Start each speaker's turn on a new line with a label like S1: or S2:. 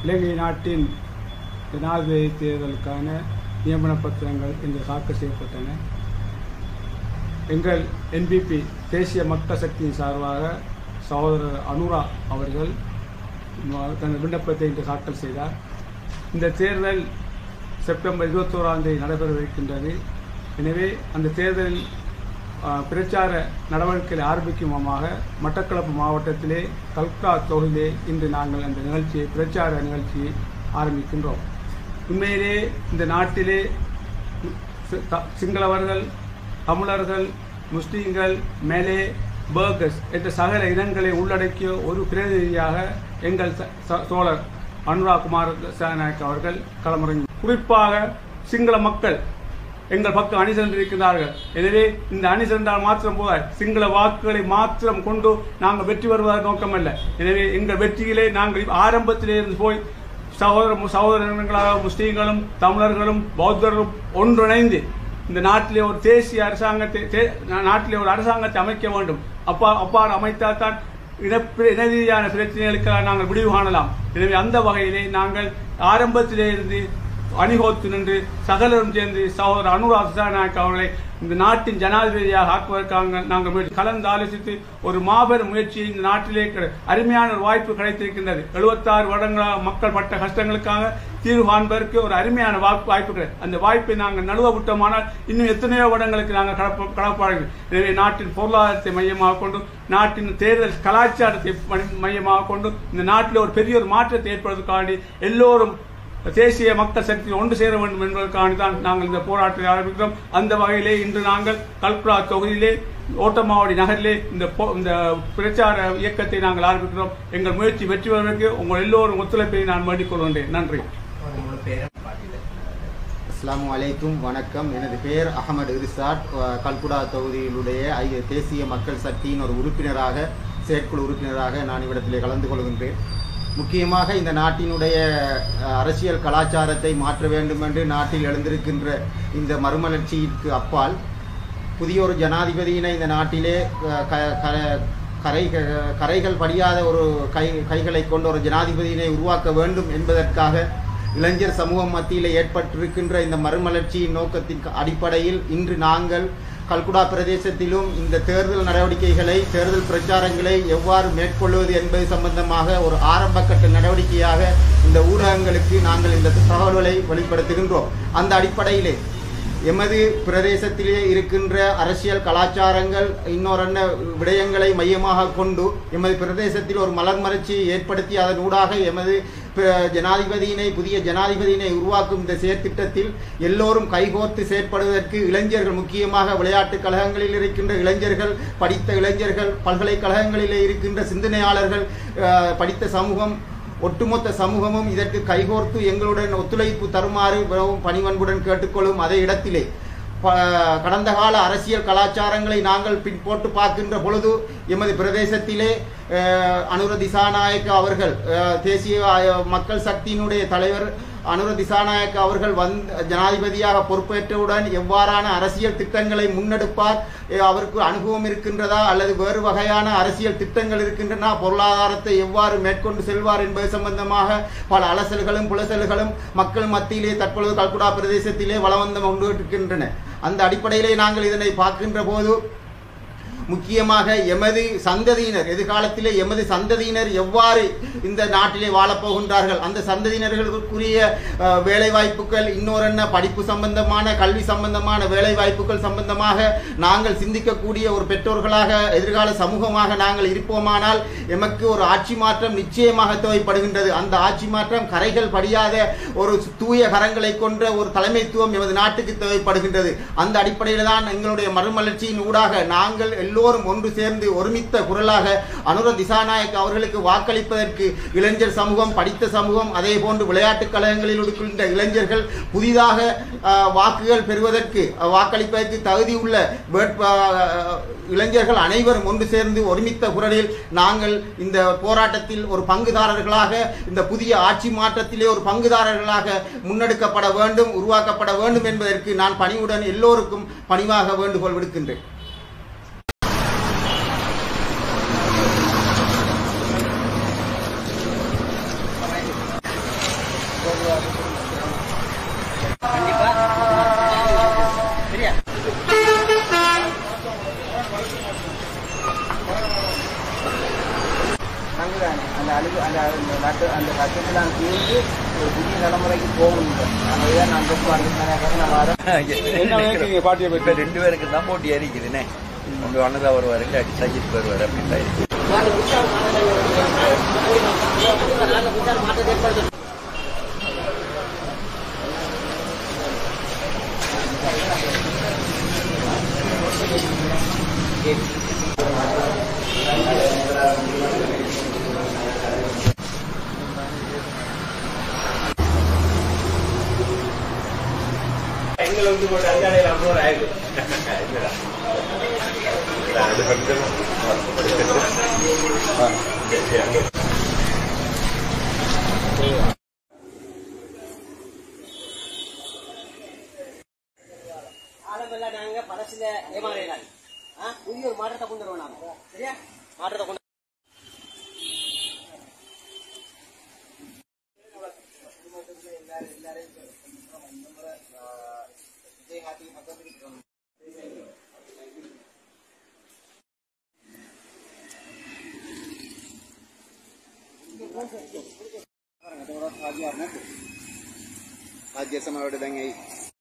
S1: இலங்கை நாட்டின் ஜனாதிபதி தேர்தலுக்கான நியமன பத்திரங்கள் இன்று தாக்கல் செய்யப்பட்டன. எங்கள் என்பிபி தேசிய மக்கள் சக்தியின் சார்பாக சகோதரர் அனுரா அவர்கள் தனது விண்ணப்பத்தை இன்று தாக்கல் செய்தார். இந்த தேர்தல் செப்டம்பர் 21ஆம் தேதி நடைபெறவிருக்கின்றது. எனவே அந்த தேர்தலில் பிரச்சார நடவடிக்கைகளை ஆரம்பிக்கும் விதமாக மட்டக்களப்பு மாவட்டத்திலே கல்கா தொகுதியிலே இன்று நாங்கள் அந்த நிகழ்ச்சியை பிரச்சார நிகழ்ச்சியை ஆரம்பிக்கின்றோம். உண்மையிலே இந்த நாட்டிலே சிங்களவர்கள், தமிழர்கள், முஸ்லீம்கள், மேலே, பர்கஸ் என்ற சகல இனங்களை உள்ளடக்கிய ஒரு பிரதிநிதியாக எங்கள் தோழர் அனுரா குமார் சேனாநாயக்க அவர்கள் களமிறங்கி குறிப்பாக சிங்கள மக்கள் எங்கள் பக்கம் அணி சென்றிருக்கிறார்கள். எனவே இந்த அணி சென்றால் மாத்திரம் போதாது, சிங்கள வாக்குகளை மாத்திரம் கொண்டு நாங்கள் வெற்றி வருவதாக நோக்கமல்ல. எனவே எங்கள் வெற்றியிலே நாங்கள் ஆரம்பத்திலே இருந்து போய் சகோதரர்களாக முஸ்லீம்களும் தமிழர்களும் பௌத்தர்களும் ஒன்றிணைந்து இந்த நாட்டிலே ஒரு தேசிய அரசாங்கத்தை அமைக்க வேண்டும். அவ்வாறு அமைத்தால் தான் இன ரீதியான பிரச்சனைகளுக்கு நாங்கள் விடிவு காணலாம். எனவே அந்த வகையிலே நாங்கள் ஆரம்பத்திலே இருந்து அணிகோத்து நின்று சகலரும் சேர்ந்து சகோதரர் அனுரா திசாநாயக்க அவர்களை இந்த நாட்டின் ஜனாதிபதியாக ஆக்குவதற்காக நாங்கள் கலந்து ஆலோசித்து ஒரு மாபெரும் முயற்சியை இந்த நாட்டிலே அருமையான ஒரு வாய்ப்பு கிடைத்திருக்கின்றது. 76 வருடங்களாக மக்கள் பட்ட கஷ்டங்களுக்காக தீர்வு காண்பதற்கு ஒரு அருமையான வாய்ப்பு. அந்த வாய்ப்பை நாங்கள் நழுவ விட்டோமானால் இன்னும் எத்தனையோ வருடங்களுக்கு நாங்கள் கடப்பாடுகள். எனவே நாட்டின் பொருளாதாரத்தை மையமாக கொண்டு, நாட்டின் தேர்தல் கலாச்சாரத்தை மையமாக கொண்டு இந்த நாட்டில் ஒரு பெரிய ஒரு மாற்றத்தை ஏற்படுவதற்காண்டி எல்லோரும் தேசிய மக்கள் சக்தி ஒன்று சேர வேண்டும் என்பதற்காக தான் நாங்கள் இந்த போராட்டத்தை ஆரம்பிக்கிறோம். அந்த வகையிலே இன்று நாங்கள் கல்குடா தொகுதியிலே ஓட்டமாவடி நகரிலே இந்த பிரச்சார இயக்கத்தை நாங்கள் ஆரம்பிக்கிறோம். எங்கள் முயற்சி வெற்றி பெறுவதற்கு உங்கள் எல்லோரும் ஒத்துழைப்பை நான் வேண்டிக் கொள்கின்றேன். நன்றி.
S2: அஸ்ஸலாமு அலைக்கும், வணக்கம். எனது பெயர் அகமது இர்சாட். கல்குடா தொகுதியிலுடைய தேசிய மக்கள் சக்தியின் ஒரு உறுப்பினராக, செயற்குழு உறுப்பினராக நான் இவ்விடத்திலே கலந்து கொள்கின்றேன். முக்கியமாக இந்த நாட்டினுடைய அரசியல் கலாச்சாரத்தை மாற்ற வேண்டும் என்று நாட்டில் எழுந்திருக்கின்ற இந்த மறுமலர்ச்சிக்கு அப்பால் புதிய ஒரு ஜனாதிபதியினை இந்த நாட்டிலே கரைகள் படியாத ஒரு கைகளை கொண்ட ஒரு ஜனாதிபதியினை உருவாக்க வேண்டும் என்பதற்காக இளைஞர் சமூகம் மத்தியில் ஏற்பட்டிருக்கின்ற இந்த மறுமலர்ச்சியின் நோக்கத்தின் அடிப்படையில் இன்று நாங்கள் கல்குடா பிரதேசத்திலும் இந்த தேர்தல் நடவடிக்கைகளை, தேர்தல் பிரச்சாரங்களை எவ்வாறு மேற்கொள்வது என்பது சம்பந்தமாக ஒரு ஆரம்பகட்ட நடவடிக்கையாக இந்த ஊடகங்களுக்கு நாங்கள் இந்த தகவல்களை வெளிப்படுத்துகின்றோம். அந்த அடிப்படையிலே எமது பிரதேசத்திலே இருக்கின்ற அரசியல் கலாச்சாரங்கள் இன்னொரு விடயங்களை மையமாக கொண்டு எமது பிரதேசத்தில் ஒரு மலர்மலர்ச்சியை ஏற்படுத்தி அதன் ஊடாக எமது புதிய ஜனாதிபதியினை உருவாக்கும் இந்த செயற்திட்டத்தில் எல்லோரும் கைகோர்த்து செயற்படுவதற்கு இளைஞர்கள், முக்கியமாக விளையாட்டுக் கழகங்களில் இருக்கின்ற இளைஞர்கள், படித்த இளைஞர்கள், பல்கலைக்கழகங்களிலே இருக்கின்ற சிந்தனையாளர்கள், படித்த சமூகம், ஒட்டுமொத்த சமூகமும் இதற்கு கைகோர்த்து எங்களுடன் ஒத்துழைப்பு தருமாறு பணிவன்புடன் கேட்டுக்கொள்ளும். அதே இடத்திலே கடந்த கால அரசியல் கலாச்சாரங்களை நாங்கள் பின்போட்டு பார்க்கின்ற பொழுது எமது பிரதேசத்திலே அனுர திசாநாயக்க அவர்கள், தேசிய மக்கள் சக்தியினுடைய தலைவர் அனுர திசாநாயக்க அவர்கள் ஜனாதிபதியாக பொறுப்பேற்றவுடன் எவ்வாறான அரசியல் திட்டங்களை முன்னெடுப்பார், அவருக்கு அனுபவம் இருக்கின்றதா அல்லது வேறு வகையான அரசியல் திட்டங்கள் இருக்கின்றன, பொருளாதாரத்தை எவ்வாறு மேற்கொண்டு செல்வார் என்பது சம்பந்தமாக பல அலசல்களும் புலசல்களும் மக்கள் மத்தியிலே தற்பொழுது கல்குடா பிரதேசத்திலே வளவந்து கொண்டிருக்கின்றன. அந்த அடிப்படையிலே நாங்கள் இதனை பார்க்கின்ற போது முக்கியமாக எமது சந்ததியினர், எதிர்காலத்திலே எமது சந்ததியினர் எவ்வாறு இந்த நாட்டிலே வாழப்போகின்றார்கள், அந்த சந்ததியினர்களுக்குரிய வேலை வாய்ப்புகள், இன்னொரு படிப்பு சம்பந்தமான, கல்வி சம்பந்தமான வேலை வாய்ப்புகள் சம்பந்தமாக நாங்கள் சிந்திக்கக்கூடிய ஒரு பெற்றோர்களாக, எதிர்கால சமூகமாக நாங்கள் இருப்போமானால் எமக்கு ஒரு ஆட்சி மாற்றம் நிச்சயமாக தேவைப்படுகின்றது. அந்த ஆட்சி மாற்றம் கரைகள் படியாத ஒரு தூய கரங்களை கொண்ட ஒரு தலைமைத்துவம் எமது நாட்டுக்கு தேவைப்படுகின்றது. அந்த அடிப்படையில் தான் எங்களுடைய மறுமலர்ச்சியின் ஊடாக நாங்கள் எல்லோரும் ஒன்று சேர்ந்து ஒருமித்த குரலாக அனுர திசாநாயக்க அவர்களுக்கு வாக்களிப்பதற்கு இளைஞர் சமூகம், படித்த சமூகம், அதே போன்று விளையாட்டுக் கழகங்களில் இருக்கின்ற இளைஞர்கள் புதிதாக வாக்குகள் பெறுவதற்கு, வாக்களிப்பதற்கு தகுதியுள்ள இளைஞர்கள் அனைவரும் ஒன்று சேர்ந்து ஒருமித்த குரலில் நாங்கள் இந்த போராட்டத்தில் ஒரு பங்குதாரர்களாக, இந்த புதிய ஆட்சி மாற்றத்திலே ஒரு பங்குதாரர்களாக முன்னெடுக்கப்பட வேண்டும், உருவாக்கப்பட வேண்டும் என்பதற்கு நான் பணிவுடன் எல்லோருக்கும் பணிவாக வேண்டுகோள் விடுக்கின்றேன்.
S3: அந்த கட்டத்தெல்லாம் தீர்ந்து ஒரு புதிய தலைமுறைக்கு போகணும். அதுதான் நான் நான் வரேன்.
S1: பாட்டியை பற்றி
S4: 2 பேருக்கு தான் போட்டி அறிக்கிறேனே. ஒன்று அண்ணதா வருவார், இல்லாட்டி சஜித் வருவார் அப்படின்ட்டு இருக்கு.
S5: எங்களை வந்து போட்டு அஞ்சாலையில் அப்புறம் ஆயிடுது.
S3: ஆரம்பெல்லாம் நாங்க பழசுல ஏமாறினாங்க. புதிய ஒரு மாற்றத்தை கொண்டு வருவோம் நாம. சரியா? மாற்றத்தை கொண்டு
S2: Raja sama udah dengai